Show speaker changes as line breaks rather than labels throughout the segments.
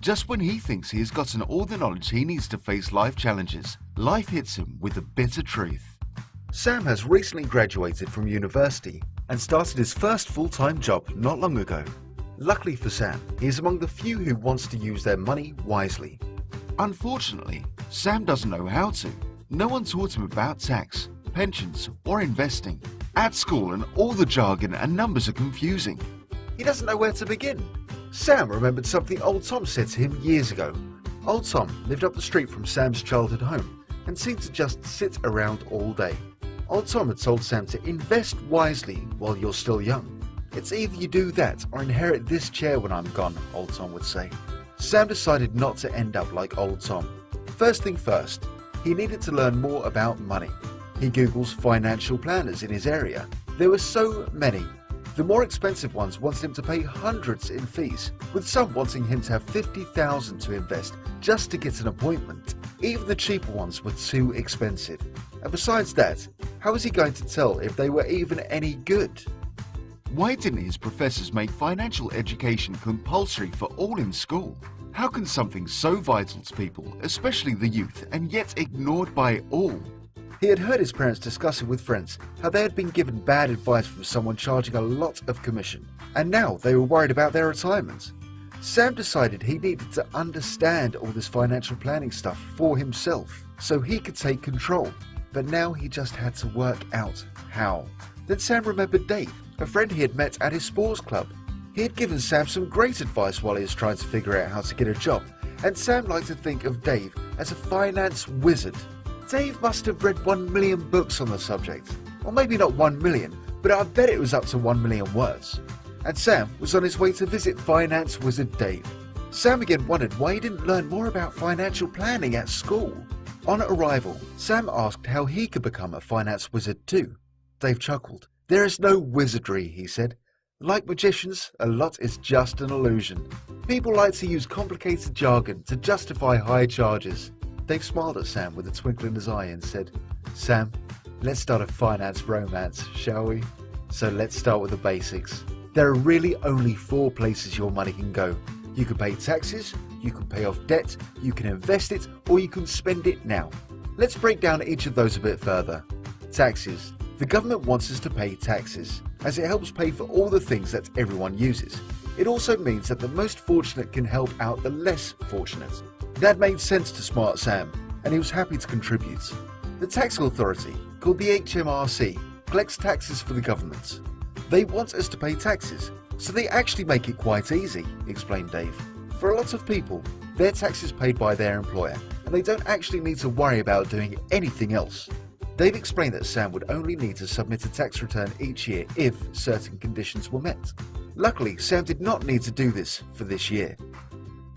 Just when he thinks he has gotten all the knowledge he needs to face life challenges, life hits him with the bitter truth. Sam has recently graduated from university and started his first full-time job not long ago. Luckily for Sam, he is among the few who wants to use their money wisely. Unfortunately, Sam doesn't know how to. No one taught him about tax, pensions, or investing. At school, and all the jargon and numbers are confusing. He doesn't know where to begin. Sam remembered something old Tom said to him years ago. Old Tom lived up the street from Sam's childhood home and seemed to just sit around all day. Old Tom had told Sam to invest wisely while you're still young. It's either you do that or inherit this chair when I'm gone, Old Tom would say. Sam decided not to end up like Old Tom. First thing first, he needed to learn more about money. He Googles financial planners in his area. There were so many. The more expensive ones wanted him to pay hundreds in fees, with some wanting him to have $50,000 to invest just to get an appointment. Even the cheaper ones were too expensive. And besides that, how was he going to tell if they were even any good? Why didn't his professors make financial education compulsory for all in school? How can something so vital to people, especially the youth, and yet ignored by all? He had heard his parents discussing with friends how they had been given bad advice from someone charging a lot of commission, and now they were worried about their retirement. Sam decided he needed to understand all this financial planning stuff for himself, so he could take control. But now he just had to work out how. Then Sam remembered Dave, a friend he had met at his sports club. He had given Sam some great advice while he was trying to figure out how to get a job, and Sam liked to think of Dave as a finance wizard. Dave must have read 1 million books on the subject. Or maybe not 1 million, but I bet it was up to 1 million words. And Sam was on his way to visit finance wizard Dave. Sam again wondered why he didn't learn more about financial planning at school. On arrival, Sam asked how he could become a finance wizard too. Dave chuckled. "There is no wizardry," he said. "Like magicians, a lot is just an illusion. People like to use complicated jargon to justify high charges." Dave smiled at Sam with a twinkle in his eye and said, "Sam, let's start a finance romance, shall we? So let's start with the basics. There are really only 4 places your money can go. You can pay taxes, you can pay off debt, you can invest it, or you can spend it now. Let's break down each of those a bit further. Taxes. The government wants us to pay taxes, as it helps pay for all the things that everyone uses. It also means that the most fortunate can help out the less fortunate. That made sense to smart Sam, and he was happy to contribute. The tax authority, called the HMRC, collects taxes for the government. They want us to pay taxes, so they actually make it quite easy, explained Dave. For a lot of people, their tax is paid by their employer, and they don't actually need to worry about doing anything else. Dave explained that Sam would only need to submit a tax return each year if certain conditions were met. Luckily, Sam did not need to do this for this year.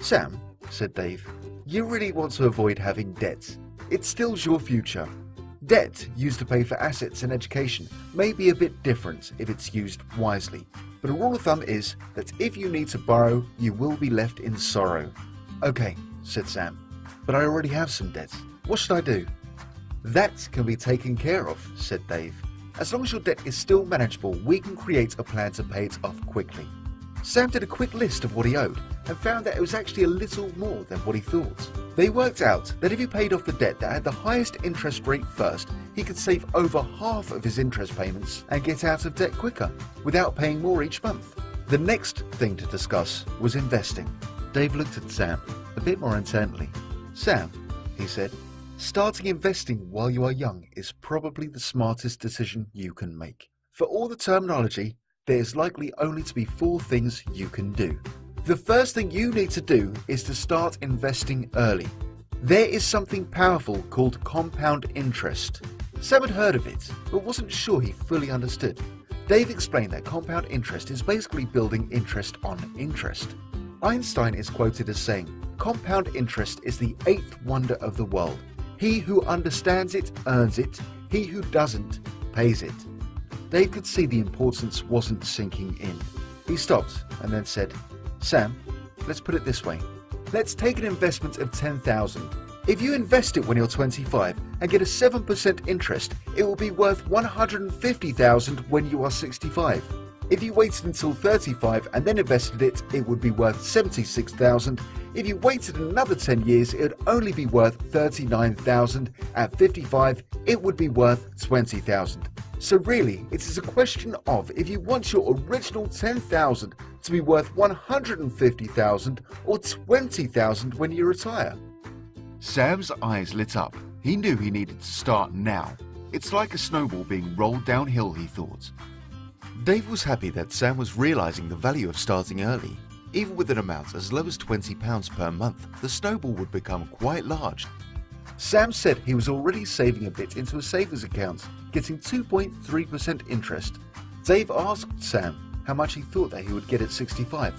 "Sam," said Dave, "you really want to avoid having debt. It stills your future. Debt used to pay for assets and education may be a bit different if it's used wisely, but a rule of thumb is that if you need to borrow, you will be left in sorrow." "Okay," said Sam, "but I already have some debt. What should I do?" "That can be taken care of," said Dave. "As long as your debt is still manageable, we can create a plan to pay it off quickly." Sam did a quick list of what he owed and found that it was actually a little more than what he thought. They worked out that if he paid off the debt that had the highest interest rate first, he could save over half of his interest payments and get out of debt quicker, without paying more each month. The next thing to discuss was investing. Dave looked at Sam a bit more intently. "Sam," he said, "starting investing while you are young is probably the smartest decision you can make. For all the terminology, there is likely only to be 4 things you can do. The first thing you need to do is to start investing early. There is something powerful called compound interest." Sam had heard of it, but wasn't sure he fully understood. Dave explained that compound interest is basically building interest on interest. Einstein is quoted as saying, "Compound interest is the 8th wonder of the world. He who understands it earns it, he who doesn't pays it." Dave could see the importance wasn't sinking in. He stopped and then said, "Sam, let's put it this way. Let's take an investment of $10,000. If you invest it when you're 25 and get a 7% interest, it will be worth $150,000 when you are 65. If you waited until 35 and then invested it, it would be worth 76,000. If you waited another 10 years, it would only be worth 39,000. At 55, it would be worth 20,000. So really, it is a question of if you want your original 10,000 to be worth 150,000 or 20,000 when you retire. Sam's eyes lit up. He knew he needed to start now. It's like a snowball being rolled downhill, he thought. Dave was happy that Sam was realizing the value of starting early. Even with an amount as low as £20 per month, the snowball would become quite large. Sam said he was already saving a bit into a savings account, getting 2.3% interest. Dave asked Sam how much he thought that he would get at 65.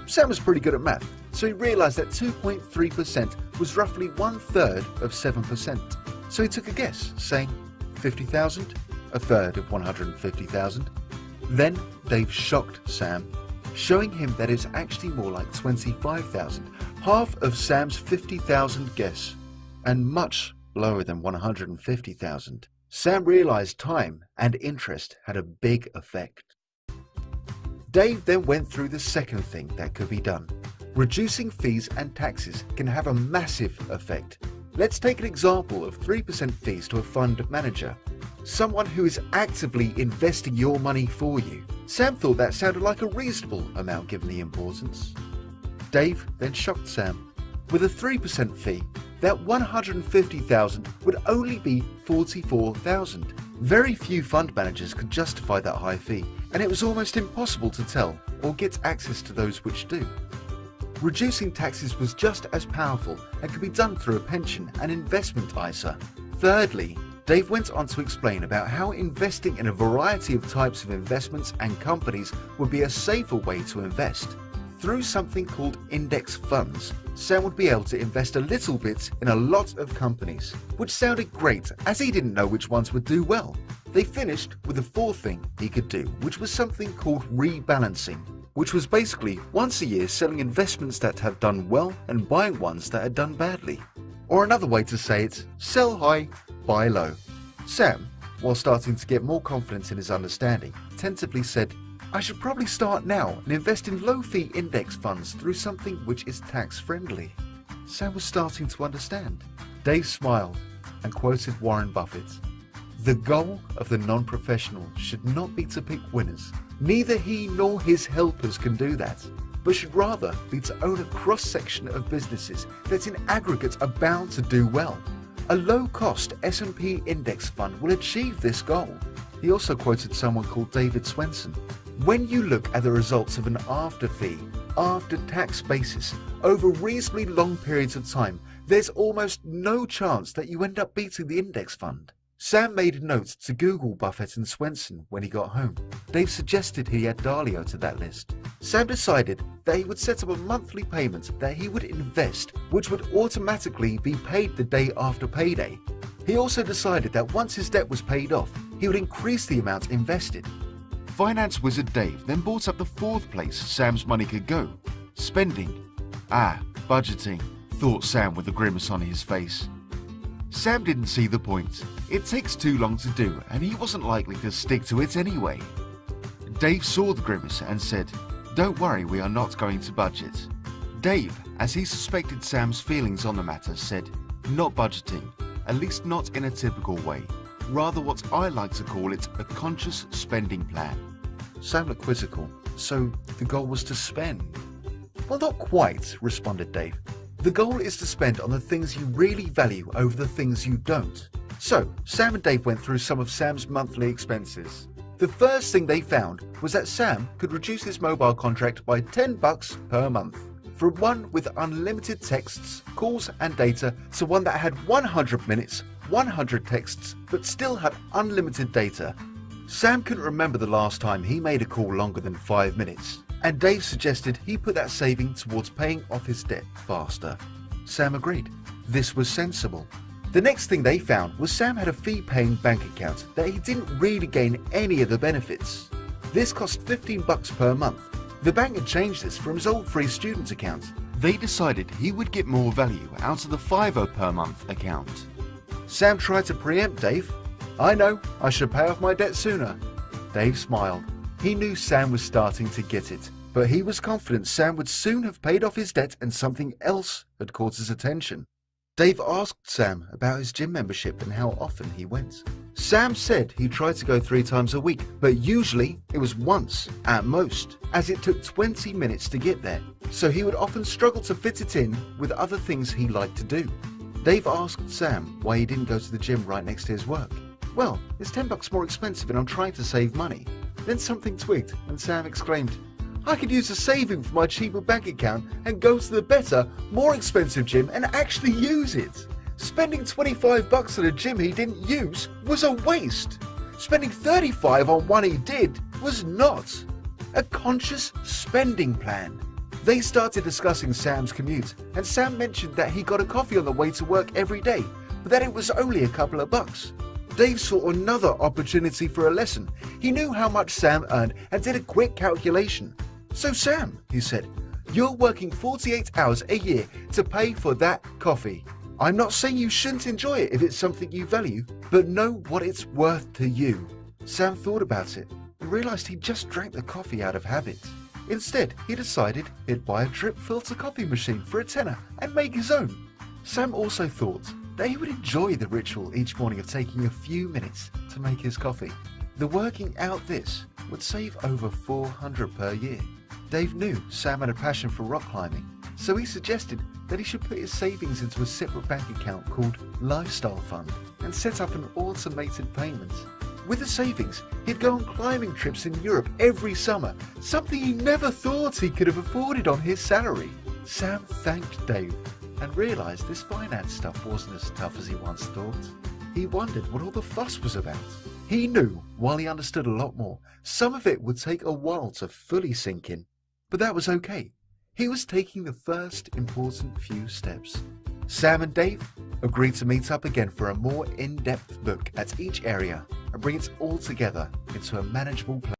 Sam was pretty good at math, so he realized that 2.3% was roughly 1/3 of 7%. So he took a guess, saying 50,000, a third of 150,000. Then Dave shocked Sam, showing him that it's actually more like 25,000, half of Sam's 50,000 guess, and much lower than 150,000. Sam realized time and interest had a big effect. Dave then went through the second thing that could be done. Reducing fees and taxes can have a massive effect. Let's take an example of 3% fees to a fund manager, someone who is actively investing your money for you. Sam thought that sounded like a reasonable amount given the importance. Dave then shocked Sam. With a 3% fee, that 150,000 would only be 44,000. Very few fund managers could justify that high fee, and it was almost impossible to tell or get access to those which do. Reducing taxes was just as powerful and could be done through a pension and investment ISA. Thirdly, Dave went on to explain about how investing in a variety of types of investments and companies would be a safer way to invest. Through something called index funds, Sam would be able to invest a little bit in a lot of companies, which sounded great as he didn't know which ones would do well. They finished with the fourth thing he could do, which was something called rebalancing, which was basically once a year selling investments that have done well and buying ones that had done badly. Or another way to say it, sell high, buy low. Sam, while starting to get more confidence in his understanding, tentatively said, I should probably start now and invest in low-fee index funds through something which is tax-friendly. Sam was starting to understand. Dave smiled and quoted Warren Buffett. The goal of the non-professional should not be to pick winners. Neither he nor his helpers can do that, but should rather be to own a cross-section of businesses that in aggregate are bound to do well. A low-cost S&P index fund will achieve this goal. He also quoted someone called David Swensen. When you look at the results of an after-fee, after-tax basis over reasonably long periods of time, there's almost no chance that you end up beating the index fund. Sam made a note to Google Buffett and Swensen when he got home. Dave suggested he add Dalio to that list. Sam decided that he would set up a monthly payment that he would invest, which would automatically be paid the day after payday. He also decided that once his debt was paid off, he would increase the amount invested. Finance wizard Dave then brought up the fourth place Sam's money could go: spending. Budgeting, thought Sam with a grimace on his face. Sam didn't see the point. It takes too long to do, and he wasn't likely to stick to it anyway. Dave saw the grimace and said, Don't worry, we are not going to budget. Dave, as he suspected Sam's feelings on the matter, said, Not budgeting, at least not in a typical way. Rather what I like to call it a conscious spending plan. Sam looked quizzical. So the goal was to spend? Well, not quite, responded Dave. The goal is to spend on the things you really value over the things you don't. So Sam and Dave went through some of Sam's monthly expenses. The first thing they found was that Sam could reduce his mobile contract by $10 per month, from one with unlimited texts, calls and data to one that had 100 minutes, 100 texts, but still had unlimited data. Sam couldn't remember the last time he made a call longer than 5 minutes, and Dave suggested he put that saving towards paying off his debt faster. Sam agreed. This was sensible. The next thing they found was Sam had a fee-paying bank account that he didn't really gain any of the benefits. This cost $15 per month. The bank had changed this from his old free student account. They decided he would get more value out of the $5 per month account. Sam tried to preempt Dave. I know, I should pay off my debt sooner. Dave smiled. He knew Sam was starting to get it, but he was confident Sam would soon have paid off his debt and something else had caught his attention. Dave asked Sam about his gym membership and how often he went. Sam said he tried to go 3 times a week, but usually it was once at most, as it took 20 minutes to get there, so he would often struggle to fit it in with other things he liked to do. Dave asked Sam why he didn't go to the gym right next to his work. "Well, it's $10 more expensive and I'm trying to save money." Then something twigged and Sam exclaimed, "I could use a saving from my cheaper bank account and go to the better, more expensive gym and actually use it. Spending $25 on a gym he didn't use was a waste. Spending $35 on one he did was not. A conscious spending plan." They started discussing Sam's commute, and Sam mentioned that he got a coffee on the way to work every day, but that it was only a couple of bucks. Dave saw another opportunity for a lesson. He knew how much Sam earned and did a quick calculation. "So Sam," he said, "you're working 48 hours a year to pay for that coffee. I'm not saying you shouldn't enjoy it if it's something you value, but know what it's worth to you." Sam thought about it and realized he just drank the coffee out of habit. Instead, he decided he'd buy a drip filter coffee machine for a tenner and make his own. Sam also thought that he would enjoy the ritual each morning of taking a few minutes to make his coffee. The working out this would save over $400 per year. Dave knew Sam had a passion for rock climbing, so he suggested that he should put his savings into a separate bank account called Lifestyle Fund and set up an automated payment. With the savings, he'd go on climbing trips in Europe every summer, something he never thought he could have afforded on his salary. Sam thanked Dave and realized this finance stuff wasn't as tough as he once thought. He wondered what all the fuss was about. He knew, while he understood a lot more, some of it would take a while to fully sink in. But that was okay. He was taking the first important few steps. Sam and Dave agreed to meet up again for a more in-depth look at each area and bring it all together into a manageable plan.